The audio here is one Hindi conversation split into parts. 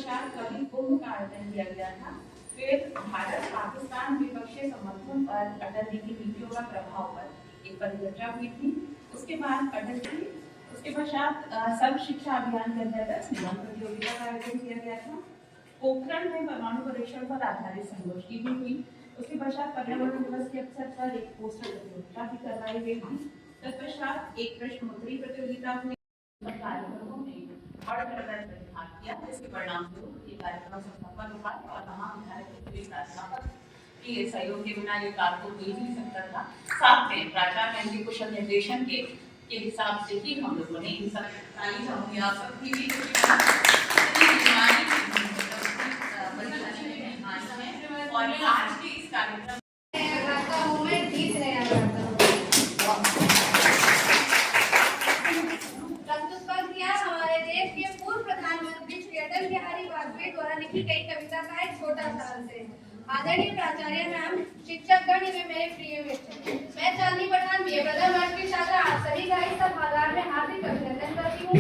तत्पश्चात कभी कुंभ का आयोजन किया गया था। फिर भारत पाकिस्तान द्विपक्षीय संबंधों पर अटल जी की नीतियों का प्रभाव पर एक परिचर्चा हुई थी। उसके बाद अटल जी उसके पश्चात सर्व शिक्षा अभियान के अंतर्गत निबंध प्रतियोगिता का आयोजन किया गया था। पोखरण में परमाणु परीक्षण पर आधारित संगोष्ठी भी हुई। उसके पश्चात पर्यावरण दिवस के अवसर पर एक पोस्टर प्रतियोगिता भी करवाई गई थी। तत्पश्चात एक प्रश्नोत्तरी प्रतियोगिता हुई। कार्यक्रमों में बड़े प्रदर्शन में भाग किया, जिसके परिणाम स्वरूप ये कार्यक्रम सफल हुआ और तमाम विधायक के सहयोग के बिना ये कार्य हो ही नहीं सकता था। साथ में प्राचार्य के कुशल निर्देशन के हिसाब से ही हम लोगों ने इन सब की भी और आज के इस कार्यक्रम द्वारा लिखी गई कविता का एक छोटा सा अंश है। आदरणीय प्राचार्य मैम, शिक्षकगण में मेरे प्रिय मित्र, मैं चांदनी पठान बीए ब्रदर मठ की छात्रा आप सभी का इस सभागार में हार्दिक अभिनंदन करती हूँ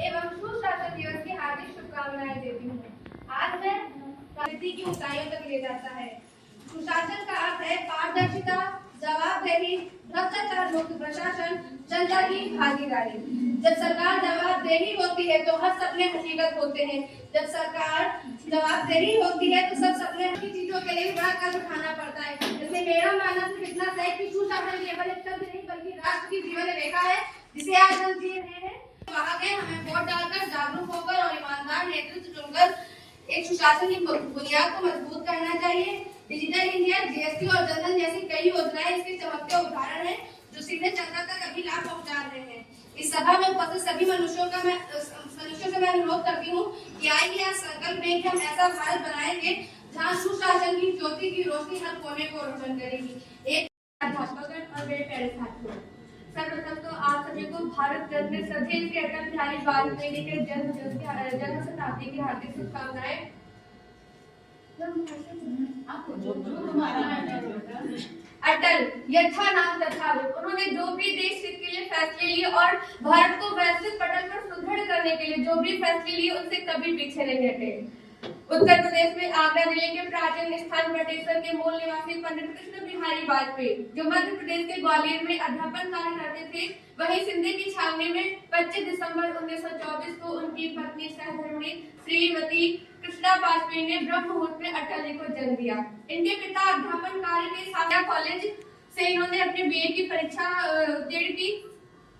एवं सुशासन दिवस की हार्दिक शुभकामनाएं देती हूँ। आज मैं प्रगति की ऊंचाइयों तक ले जाता है। सुशासन का अर्थ है पारदर्शिता, जवाबदेही, भ्रष्टाचार मुक्त प्रशासन, जनता की भागीदारी। जब सरकार जवाबदेही होती है तो हर सपने हकीकत होते हैं। जब सरकार जवाबदेही होती है तो सब सपने की चीजों के लिए बड़ा कदम उठाना पड़ता है। जैसे मेरा मानना सिर्फ इतना है कि सुशासन केवल एक शब्द नहीं बल्कि राष्ट्र की जीवन रेखा है जिसे आज हम जी रहे हैं। वहाँ गए हमें वोट डालकर जागरूक होकर और ईमानदार नेतृत्व चुनकर एक सुशासन की बुनियाद को मजबूत करना चाहिए। डिजिटल इंडिया, जीएसटी और जनधन जैसी कई योजनाएं इसके चमकते उदाहरण हैं जो सीधे जनता तक अभी लाभ पहुंचा रहे हैं। इस सभा में उपस्थित सभी मनुष्यों से मैं अनुरोध करती हूँ कि आइए आज संकल्प लें कि हम ऐसा भारत बनाएंगे जहाँ सुशासन की ज्योति की रोशनी हर कोने को रोशन करेगी। एक अध्यापक और मेरे प्यारे साथियों, सर्वप्रथम तो आप सभी को भारत रत्न श्रद्धेय श्री अटल बिहारी वाजपेयी के जन्म शताब्दी की हार्दिक शुभकामनाएं। अटल यथा नाम तथा रूप, उन्होंने जो भी देश हित के लिए फैसले लिए और भारत को वैश्विक पटल पर सुदृढ़ करने के लिए जो भी फैसले लिए उनसे कभी पीछे नहीं हटे। उत्तर प्रदेश में आगरा जिले के प्राचीन स्थान बटेश्वर के मूल निवासी पंडित कृष्ण बिहारी वाजपेयी, जो मध्य प्रदेश के ग्वालियर में अध्यापन कार्य करते थे, वहीं सिंधी की छावनी में 25 दिसंबर 1924 को उनकी पत्नी सहधर्मिणी श्रीमती कृष्णा वाजपेयी ने ब्रह्म मुहूर्त में अटल जी को जन्म दिया। इनके पिता अध्यापन कार्य के साथ कॉलेज से इन्होंने अपने बीए की परीक्षा उत्तीर्ण की।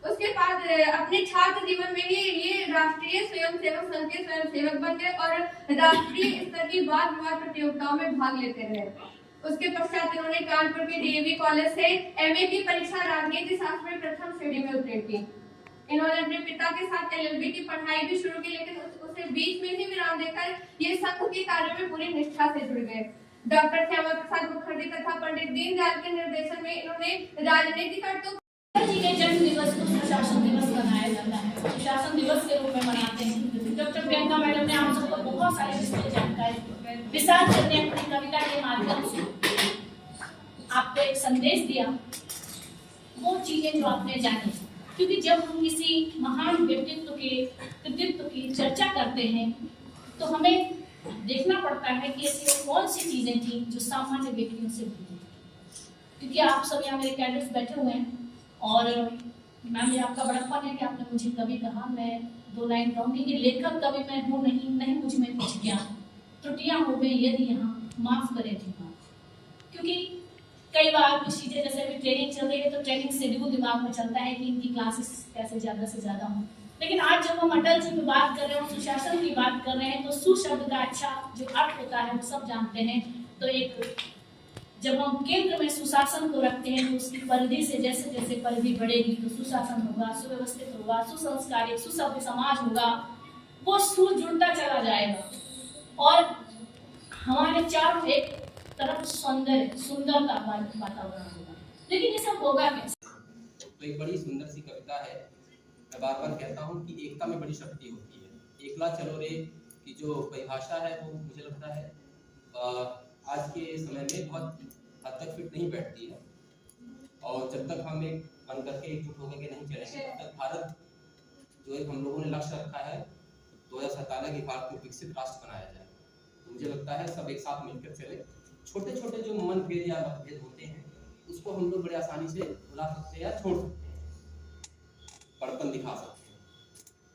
उसके बाद अपने छात्र जीवन में ये राष्ट्रीय स्वयंसेवक संघ के स्वयंसेवक बन गए और राष्ट्रीय स्तर की वाद विवाद प्रतियोगिताओं में भाग लेते रहे। उसके पश्चात इन्होंने कानपुर के डीएवी कॉलेज से एमए की परीक्षा राजनीति शास्त्र में प्रथम श्रेणी में उत्तीर्ण की। इन्होंने अपने पिता के साथ एलएलबी की पढ़ाई भी शुरू की, लेकिन उसे बीच में ही विराम देकर ये संघ के कार्य में पूरी निष्ठा से जुड़ गए। डॉक्टर श्यामा प्रसाद मुखर्जी तथा पंडित दीनदयाल के निर्देशन में इन्होंने राजनीति का तो जी के जन्म दिवस को सुशासन दिवस मनाया जाता है, सुशासन दिवस के रूप में मनाते हैं। डॉक्टर प्रियंका मैडम ने हम सबको बहुत सारी विस्तृत जानकारी विशाल करने अपनी कविता के माध्यम से आपको एक संदेश दिया, वो चीजें जो आपने जानी। क्योंकि जब हम किसी महान व्यक्तित्व के कृतित्व की चर्चा करते हैं तो हमें देखना पड़ता है कि ऐसी कौन सी चीजें थी जो सामान्य व्यक्तियों से हुई। क्योंकि आप सब यहाँ मेरे कैडेट्स बैठे हुए हैं और मैम ये आपका बड़प्पन है कि आपने मुझे कभी कहा। मैं 2 लाइन कहूँगी कि लेखक कवि मैं हूँ नहीं मुझ में कुछ ज्ञान, त्रुटियां हो गई यदि यहाँ माफ करें जी हाँ। क्योंकि कई बार कुछ चीजें जैसे अभी ट्रेनिंग चल रही है तो ट्रेनिंग शेड्यूल दिमाग में चलता है कि इनकी क्लासेस कैसे ज्यादा से ज्यादा हो, लेकिन आज जब हम अटल जी की बात कर रहे हैं, सुशासन की बात कर रहे हैं तो सुशब्द का अच्छा जो अर्थ होता है वो सब जानते हैं। तो एक जब हम केंद्र में सुशासन को रखते हैं तो उसकी परिधि से जैसे जैसे परिधि बढ़ेगी तो सुशासन होगा, सुव्यवस्थित होगा, सुसंस्कारित सुसभ्य समाज होगा, वो सुर जुड़ता चला जाएगा और हमारे चारों एक तरफ सुंदरता वातावरण होगा। लेकिन ये सब होगा कैसे? तो एक बड़ी सुंदर सी कविता है। मैं बार बार कहता हूँ कि एकता में बड़ी शक्ति होती है। एकला चलो रे की जो परिभाषा है वो मुझे लगता है आज के समय में बहुत हद तक फिट नहीं बैठती है। और जब तक हम एक बन करके एकजुट होकर के नहीं चलेंगे तब तक भारत जो एक हम लोगों ने लक्ष्य रखा है 2047 के भारत को विकसित राष्ट्र बनाया जाए। तो मुझे लगता है सब एक साथ मिलकर चले। छोटे छोटे जो मनभेद या मतभेद होते हैं उसको हम लोग बड़े आसानी से भुला सकते हैं या छोड़ सकते हैं, बड़पन दिखा सकते हैं,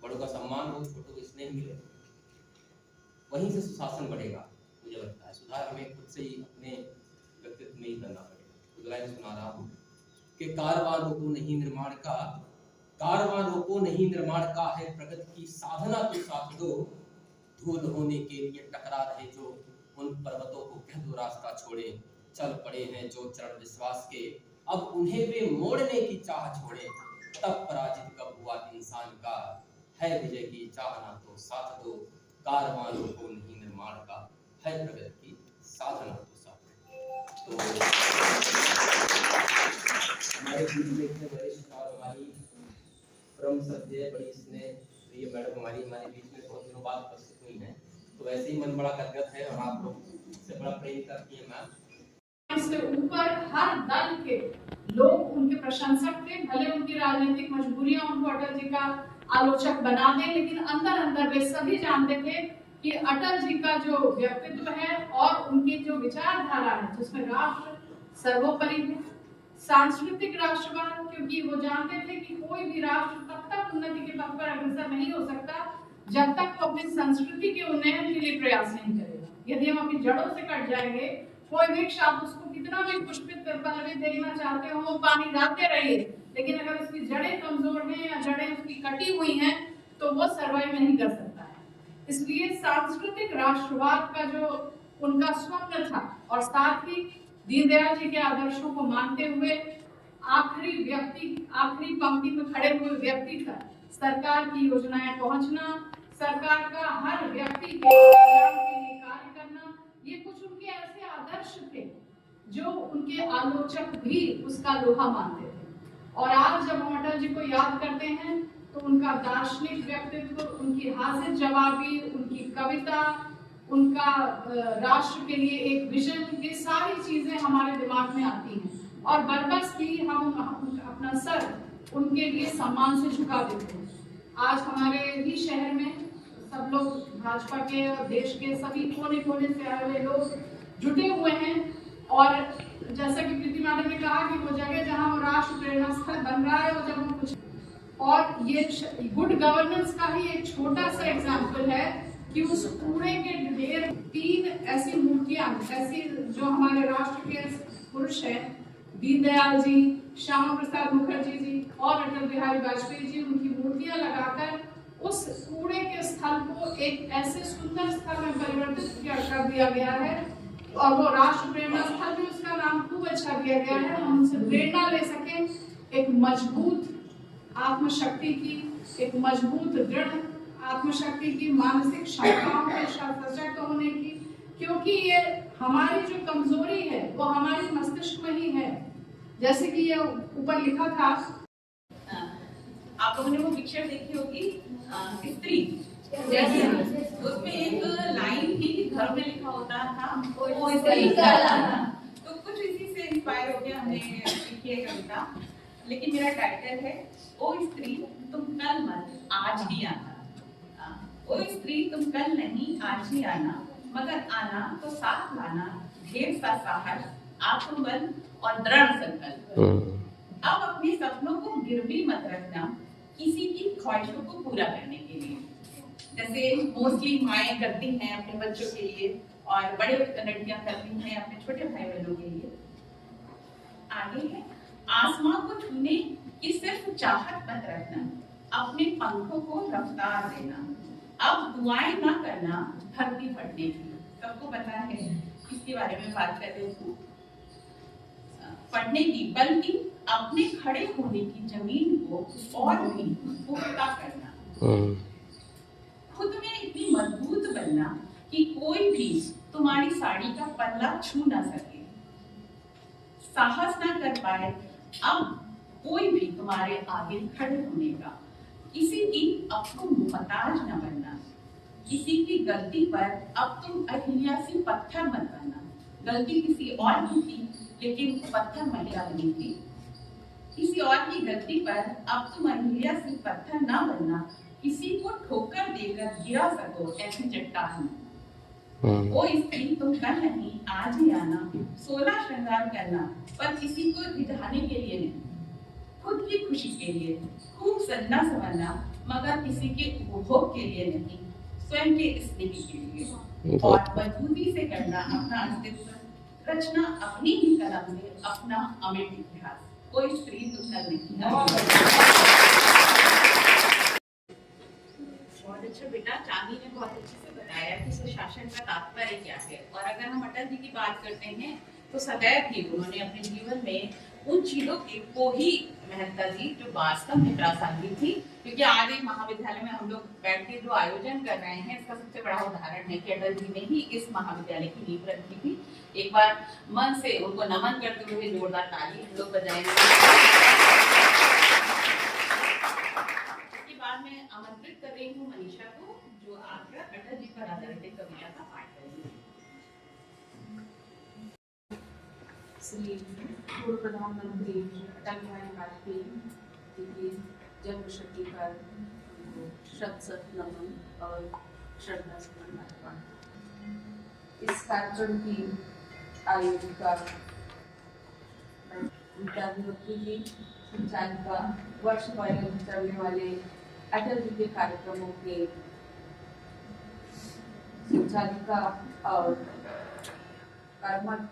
बड़ों का सम्मान हो, छोटों को स्नेह मिले, वहीं से सुशासन बढ़ेगा। मुझे लगता है सुधार हमें खुद से ही अपने व्यक्तित्व में ही करना पड़ेगा। तो लाइन सुना रहा हूँ कि कारवां रोको नहीं निर्माण का, कारवां रोको नहीं निर्माण का है प्रगति की साधना तो साथ दो, धूल होने के लिए टकरा रहे जो उन पर्वतों को कह दो रास्ता छोड़े, चल पड़े हैं जो चरण विश्वास के अब उन्हें वे मोड़ने की चाह छोड़े, तब पराजित कब हुआ इंसान का है विजय की चाहना तो साथ दो, कारवां रोको नहीं निर्माण का है प्रगति की साधना तो साथ दो। तो हमारे बीच में वरिष्ठ और हमारी परम सत्य बड़ी स्नेह प्रिय मैडम हमारे बीच में बहुत दिनों बाद उपस्थित हुई हैं। तो वैसे ही मन बड़ा गदगद है और आप लोग से बड़ा प्रेम करती है मैम। इससे ऊपर हर दल के लोग उनके प्रशंसक थे, भले उनकी राजनीतिक मजबूरियां उनको अटल जी का आलोचक बना दें, लेकिन अंदर अंदर वे सभी जानते थे कि अटल जी का जो व्यक्तित्व है और उनकी जो विचारधारा है जिसमें राष्ट्र सर्वोपरि है, सांस्कृतिक राष्ट्रवाद, क्योंकि वो जानते थे कि कोई भी राष्ट्र तब तक उन्नति के पथ पर अग्रसर नहीं हो सकता जब तक वो अपनी संस्कृति के उन्नयन के लिए प्रयास नहीं करेगा। यदि हम अपनी जड़ों से कट जाएंगे, कोई वृक्ष आप उसको कितना भी पुष्पित पल्लवित देखना चाहते हो, वो पानी डालते रहिए, लेकिन अगर उसकी जड़ें कमजोर हैं या जड़ें उसकी कटी हुई हैं तो वो सर्वाइव नहीं कर सकता है। इसलिए सांस्कृतिक राष्ट्रवाद का जो उनका स्वप्न था और साथ ही दीनदयाल जी के आदर्शों को मानते हुए आखिरी पंक्ति में खड़े हुए व्यक्ति तक सरकार की योजनाएं पहुंचना, सरकार का हर व्यक्ति के कल्याण के लिए कार्य करना, ये कुछ उनके ऐसे आदर्श थे जो उनके आलोचक भी उसका लोहा मानते थे। और आज जब हम अटल जी को याद करते हैं तो उनका दार्शनिक व्यक्तित्व, उनकी हाजिर जवाबी, उनकी कविता, उनका राष्ट्र के लिए एक विजन, ये सारी चीजें हमारे दिमाग में आती हैं और बरबस भी हम अपना सर उनके लिए सम्मान से झुका देते हैं। आज हमारे ही शहर में सब लोग भाजपा के और देश के सभी कोने कोने से आए हुए लोग जुटे हुए हैं और जैसा कि प्रीति मैडम ने कहा कि वो जगह जहां वो राष्ट्र प्रेरणा स्थल बन रहा है वो जब हम कुछ, और ये गुड गवर्नेंस का ही एक छोटा सा एग्जाम्पल है कि उस कूड़े के ढेर 3 ऐसी मूर्तियां, ऐसी जो हमारे राष्ट्र के पुरुष हैं, दीनदयाल जी, श्यामा प्रसाद मुखर्जी जी और अटल बिहारी वाजपेयी जी, उनकी मूर्तियां लगाकर उस कूड़े के स्थल को एक ऐसे सुंदर स्थल में परिवर्तित कर दिया गया है और वो राष्ट्र प्रेरणा स्थल भी उसका नाम खूब अच्छा दिया गया है। हम उनसे प्रेरणा ले सकें एक मजबूत आत्मशक्ति की, एक मजबूत दृढ़ आत्मशक्ति की, मानसिक क्षमताओं के सशक्त होने की, क्योंकि ये हमारी जो कमजोरी है वो हमारे मस्तिष्क में ही है। जैसे कि ये ऊपर लिखा था, आप लोगों ने वो पिक्चर देखी होगी स्त्री, जैसे उसमें एक लाइन थी कि घर में लिखा होता था वो स्त्री का, तो कुछ इसी से इंस्पायर होकर हमने लिखी है कविता। लेकिन मेरा टाइटल है ओ स्त्री तुम कल मत आज ही आना, ओ स्त्री तुम कल नहीं आज ही आना, मगर आना तो साथ लाना ढेर सा साहस, आत्मबल और दृढ़ संकल्प। अब अपने सपनों को गिरवी मत रखना किसी की ख्वाहिशों को पूरा करने के लिए, जैसे मोस्टली माएँ करती हैं अपने बच्चों के लिए और बड़े लड़कियां करती हैं अपने छोटे भाई बहनों के लिए। आगे है आसमां को छूने की सिर्फ चाहत मत रखना, अपने पंखों को रफ्तार देना, अब दुआएं ना करना धरती फटने की। सबको पता है किसके बारे में बात कर रहे हैं, फटने की, बल्कि अपने खड़े होने की जमीन को और भी पुख्ता करना, खुद में इतनी मजबूत बनना कि कोई भी तुम्हारी साड़ी का पल्ला छू ना सके, साहस ना कर पाए अब कोई भी तुम्हारे आगे खड़े होने का, किसी की अब तुम मोहताज न बनना, किसी की गलती पर अब तुम अहिल्या सी पत्थर मत बनना, गलती किसी और की थी लेकिन पत्थर महिला बनी थी, किसी और की गलती पर अब तुम अहिल्या सी पत्थर ना बनना, किसी को ठोकर देकर गिरा सको ऐसी चट्टान। ओ स्त्री तुम कल नहीं आज ही आना, 16 श्रृंगार करना, पर किसी को रिझाने के लिए नहीं, खुद की खुशी के लिए खूब सजना संवरना, मगर किसी के उपभोग के लिए नहीं, स्वयं के स्नेही के लिए, और मजबूती से करना अपना अस्तित्व, रचना अपनी ही कलम से अपना अमिट इतिहास। कोई स्त्री तुम कल नहीं। बहुत अच्छा बेटा, चांदी ने बहुत अच्छे से बताया कि सुशासन का तात्पर्य क्या है। और अगर हम अटल जी की बात करते हैं तो सदैव ही उन्होंने अपने जीवन में उन चीजों को ही महत्ता दी जो वास्तव में प्रासंगिक थी। क्योंकि आज एक महाविद्यालय में हम लोग बैठ के जो आयोजन कर रहे हैं, इसका सबसे बड़ा उदाहरण है कि अटल जी ने ही इस महाविद्यालय की नींव रखी थी। एक बार मन से उनको नमन करते हुए जोरदार ताली हम लोग बजाएंगे। इसके बाद मैं आमंत्रित कर रही हूँ मनीषा को, जो आकर अटल जी पर आधारित एक कविता का पाठ करेंगी। श्री पूर्व प्रधानमंत्री अटल बिहारी वाजपेयी जी की जन्म शती पर शत नमन और श्रद्धा सुमन अर्पण। इस कार्यक्रम की आयोजिका विद्यार्थी जी, संचालिका, वर्ष भर चलने वाले अटल जी के कार्यक्रमों के संचालिका और कर्मठ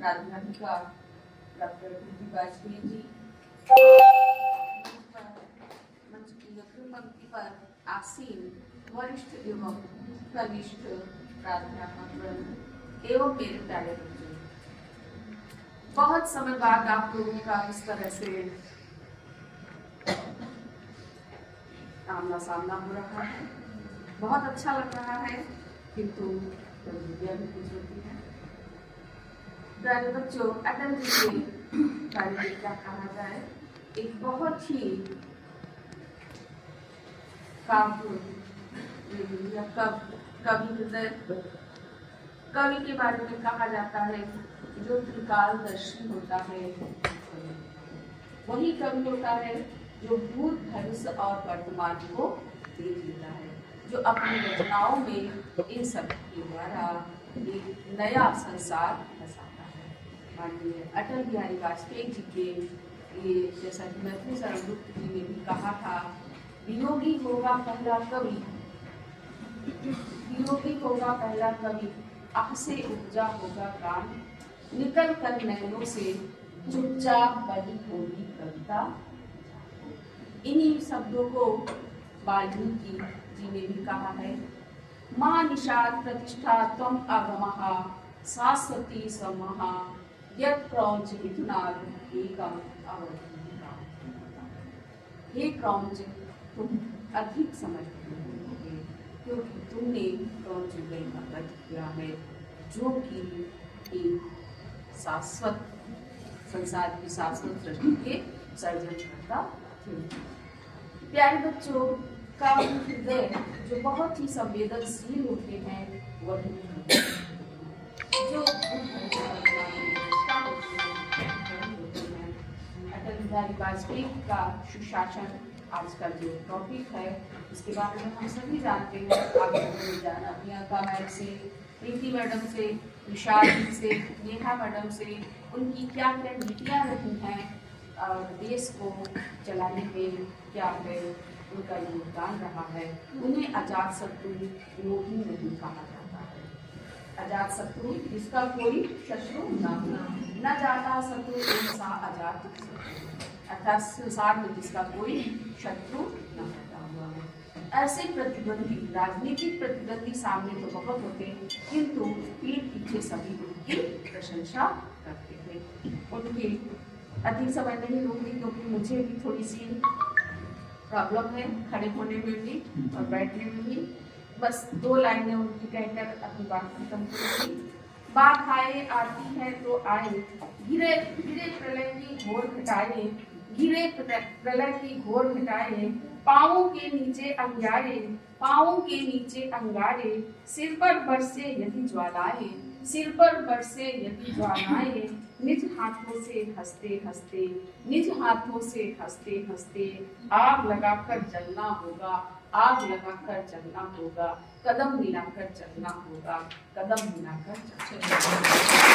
राजधानिका डॉक्टर बीबी वाजपेयी जी, मंच की अग्रिम पंक्ति पर आसीन वरिष्ठ एवं कनिष्ठ प्राध्यापक एवं मेरे प्यारे बच्चों, बहुत समय बाद आप लोगों का इस तरह से आमना सामना हो रहा है। बहुत अच्छा लग रहा है, किंतु भी कुछ होती है। प्यारे बच्चों, अटल जी के बारे में क्या कहा जाए, एक बहुत ही कवि हृदय कवि के बारे में कहा जाता है जो त्रिकालदर्शी होता है, वही कवि होता है जो भूत भविष्य और वर्तमान को देख लेता है, जो अपनी रचनाओं में इन सब के द्वारा एक नया संसार बसाता है। माननीय अटल बिहारी वाजपेयी जी के ये, जैसा कि मैथिली शरण गुप्त जी ने भी कहा था, वियोगी होगा पहला कवि, वियोगी होगा पहला कवि, आह से उपजा होगा गान, निकल कर नैनों से चुपचाप बनी होगी कविता। इन्हीं शब्दों को वाल्मीकि जी ने भी कहा है, माँ निषाद प्रतिष्ठा त्वम अगमः शाश्वती समहा यत् क्रौंच मिथुनाद एकम अवधीता। हे क्रौंच, तुम अधिक समझते होगे क्योंकि तुमने क्रौंच युगल का वध किया है, जो कि एक शाश्वत संसार की शाश्वत सृष्टि के सर्जनकर्ता थे। प्यारे बच्चों, का हृदय जो बहुत ही संवेदनशील होते हैं, वही जो अटल बिहारी वाजपेयी का सुशासन आज का जो टॉपिक है, इसके बारे में हम सभी जानते हैं। आगे जाना प्रियंका मैम से, प्रीति मैडम से, विशाल जी से, नेहा मैडम से, उनकी क्या क्या नीतियाँ रही हैं और देश को चलाने में क्या है उनका योगदान रहा है। उन्हें अजात शत्रु योगी नहीं कहा जाता है। अजात शत्रु जिसका कोई शत्रु न जाता शत्रु सा अजात शत्रु, अर्थात संसार में जिसका कोई शत्रु न पैदा हुआ है। ऐसे प्रतिद्वंदी, राजनीतिक प्रतिद्वंदी सामने तो बहुत होते हैं, किंतु पीठ पीछे सभी उनकी प्रशंसा करते थे। उनके अधिक समय नहीं लूंगी क्योंकि मुझे भी थोड़ी सी प्रॉब्लम है खड़े होने में भी और बैठने में भी। बस 2 लाइनें उनकी कहकर अपनी बात खत्म करूंगी। बात आए आती है तो आए, गिरे गिरे प्रलय की घोर घटाए, घिरे प्रलय की घोर मिटाए, पाँवों के नीचे अंगारे, पाँवों के नीचे अंगारे, सिर पर बरसे यदि ज्वालाएं, सिर पर बरसे यदि ज्वालाएं, निज हाथों से हंसते हंसते, निज हाथों से हंसते हंसते, आग लगाकर जलना होगा, आग लगाकर जलना होगा, कदम मिलाकर चलना होगा, कदम मिलाकर चलना होगा।